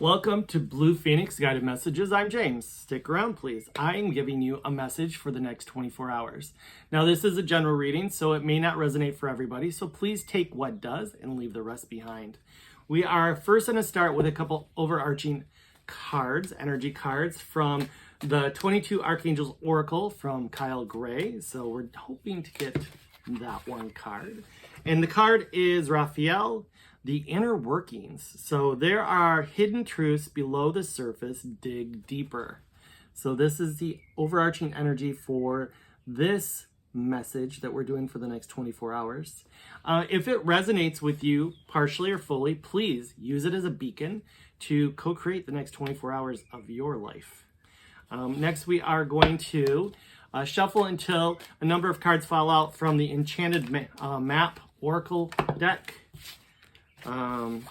Welcome to Blue Phoenix Guided Messages. I'm James. Stick around, please. I'm giving you a message for the next 24 hours. Now, this is a general reading, so it may not resonate for everybody, so please take what does and leave the rest behind. We are first going to start with a couple overarching cards, energy cards from the 22 Archangels Oracle from Kyle Gray. So we're hoping to get that one card. And the card is Raphael, the inner workings. So there are hidden truths below the surface, dig deeper. So this is the overarching energy for this message that we're doing for the next 24 hours. If it resonates with you partially or fully, please use it as a beacon to co-create the next 24 hours of your life. Next, we are going to shuffle until a number of cards fall out from the Enchanted Map Oracle deck. And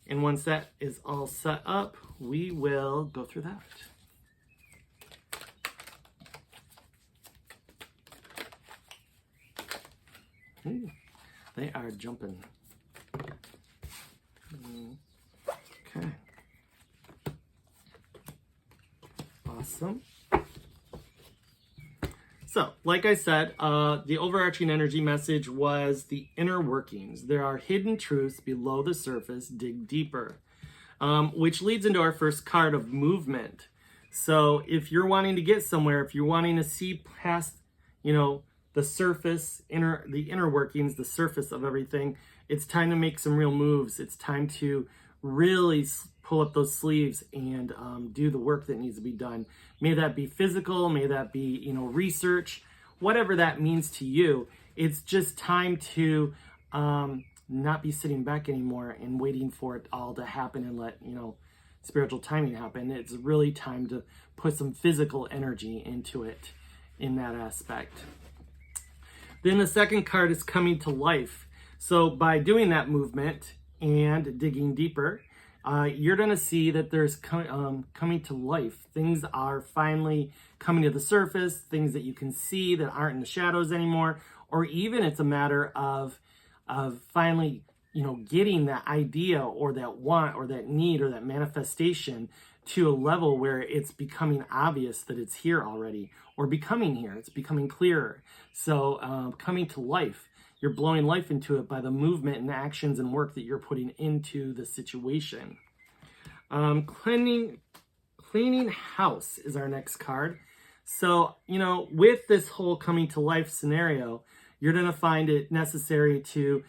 once that is all set up, we will go through that. Ooh, they are jumping. Okay. Awesome. So, like I said, the overarching energy message was the inner workings. There are hidden truths below the surface, dig deeper, which leads into our first card of movement. So if you're wanting to get somewhere, if you're wanting to see past, the surface, the inner workings, the surface of everything, it's time to make some real moves. It's time to really pull up those sleeves and do the work that needs to be done. May that be physical, may that be, research, whatever that means to you. It's just time to not be sitting back anymore and waiting for it all to happen and let, spiritual timing happen. It's really time to put some physical energy into it in that aspect. Then the second card is coming to life. So by doing that movement and digging deeper, you're going to see that there's coming to life. Things are finally coming to the surface, things that you can see that aren't in the shadows anymore, or even it's a matter of finally, getting that idea or that want or that need or that manifestation to a level where it's becoming obvious that it's here already, or becoming here. It's becoming clearer. So coming to life. You're blowing life into it by the movement and actions and work that you're putting into the situation. Cleaning house is our next card. So, with this whole coming to life scenario, you're going to find it necessary to,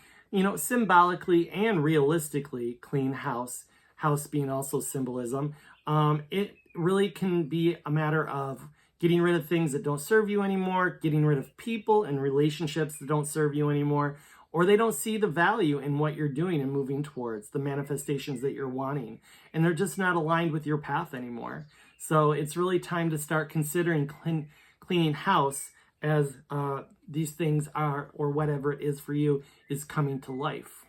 symbolically and realistically clean house. House being also symbolism. It really can be a matter of getting rid of things that don't serve you anymore, getting rid of people and relationships that don't serve you anymore, or they don't see the value in what you're doing and moving towards, the manifestations that you're wanting, and they're just not aligned with your path anymore. So it's really time to start considering cleaning house as these things are, or whatever it is for you, is coming to life.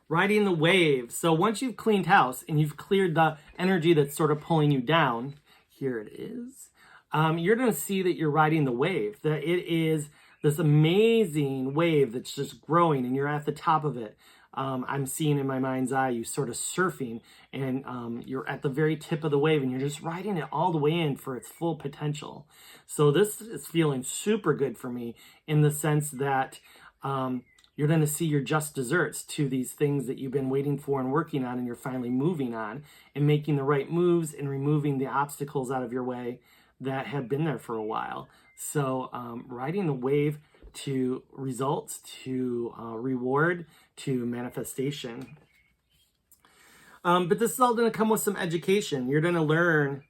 Riding the wave. So once you've cleaned house and you've cleared the energy that's sort of pulling you down, here it is. You're going to see that you're riding the wave, that it is this amazing wave that's just growing and you're at the top of it. I'm seeing in my mind's eye you sort of surfing and you're at the very tip of the wave and you're just riding it all the way in for its full potential. So this is feeling super good for me in the sense that you're going to see your just desserts to these things that you've been waiting for and working on, and you're finally moving on and making the right moves and removing the obstacles out of your way that have been there for a while. So riding the wave to results, to reward, to manifestation. But this is all going to come with some education. You're going to learn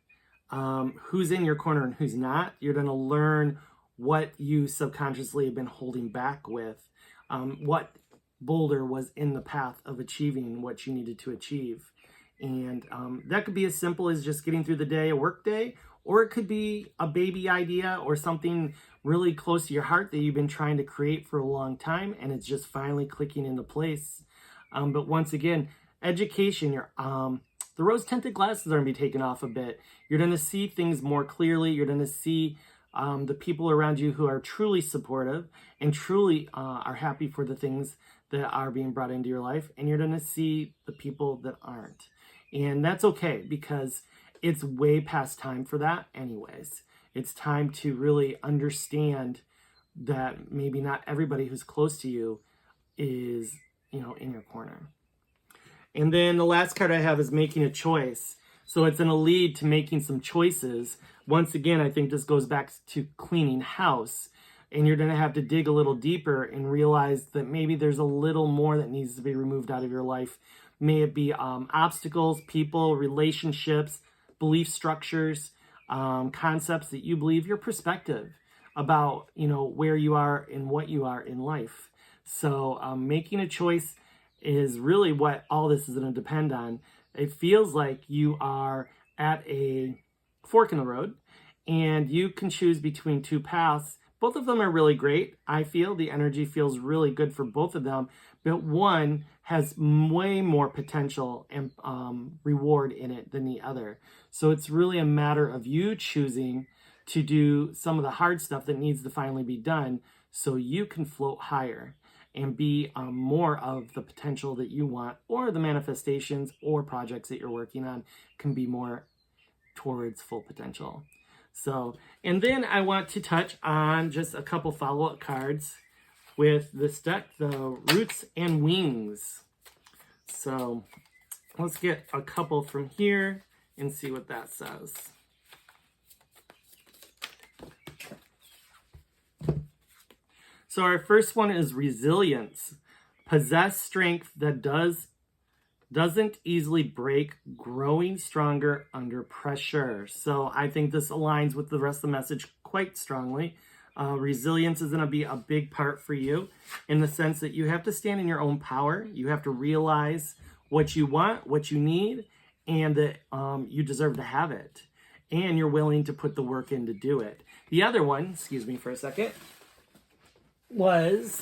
who's in your corner and who's not. You're going to learn what you subconsciously have been holding back with. What boulder was in the path of achieving what you needed to achieve. And that could be as simple as just getting through the day, a work day, or it could be a baby idea or something really close to your heart that you've been trying to create for a long time, and it's just finally clicking into place. But once again, education, the rose-tinted glasses are going to be taken off a bit. You're going to see things more clearly. You're going to see the people around you who are truly supportive and truly are happy for the things that are being brought into your life, and you're going to see the people that aren't. And that's okay, because it's way past time for that anyways. It's time to really understand that maybe not everybody who's close to you is, in your corner. And then the last card I have is making a choice. So it's going to lead to making some choices. Once again, I think this goes back to cleaning house. And you're going to have to dig a little deeper and realize that maybe there's a little more that needs to be removed out of your life. May it be obstacles, people, relationships, belief structures, concepts that you believe, your perspective about, where you are and what you are in life. So making a choice is really what all this is going to depend on. It feels like you are at a fork in the road and you can choose between two paths. Both of them are really great. I feel the energy feels really good for both of them, but one has way more potential and reward in it than the other. So it's really a matter of you choosing to do some of the hard stuff that needs to finally be done so you can float higher and be more of the potential that you want, or the manifestations or projects that you're working on can be more towards full potential. So, and then I want to touch on just a couple follow-up cards with this deck, the Roots and Wings. So let's get a couple from here and see what that says. So our first one is resilience. Possess strength that doesn't easily break, growing stronger under pressure. So I think this aligns with the rest of the message quite strongly. Resilience is going to be a big part for you in the sense that you have to stand in your own power. You have to realize what you want, what you need, and that you deserve to have it. And you're willing to put the work in to do it. The other one, excuse me for a second, was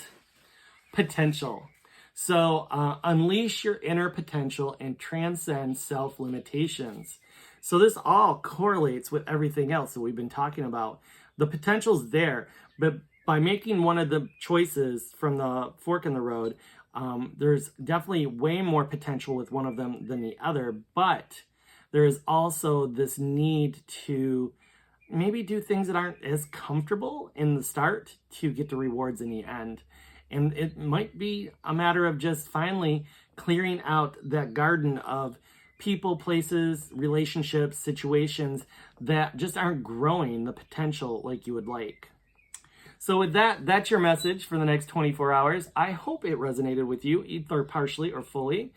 potential. So unleash your inner potential and transcend self-limitations. So this all correlates with everything else that we've been talking about. The potential's there, but by making one of the choices from the fork in the road, there's definitely way more potential with one of them than the other, but there is also this need to maybe do things that aren't as comfortable in the start to get the rewards in the end. And it might be a matter of just finally clearing out that garden of people, places, relationships, situations that just aren't growing the potential like you would like. So with that, that's your message for the next 24 hours. I hope it resonated with you, either partially or fully.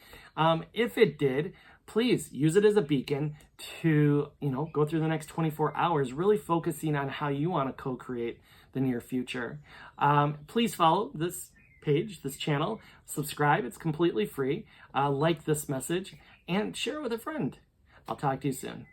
If it did, please use it as a beacon to, go through the next 24 hours, really focusing on how you want to co-create the near future. Please follow this page, this channel, subscribe. It's completely free. Like this message and share it with a friend. I'll talk to you soon.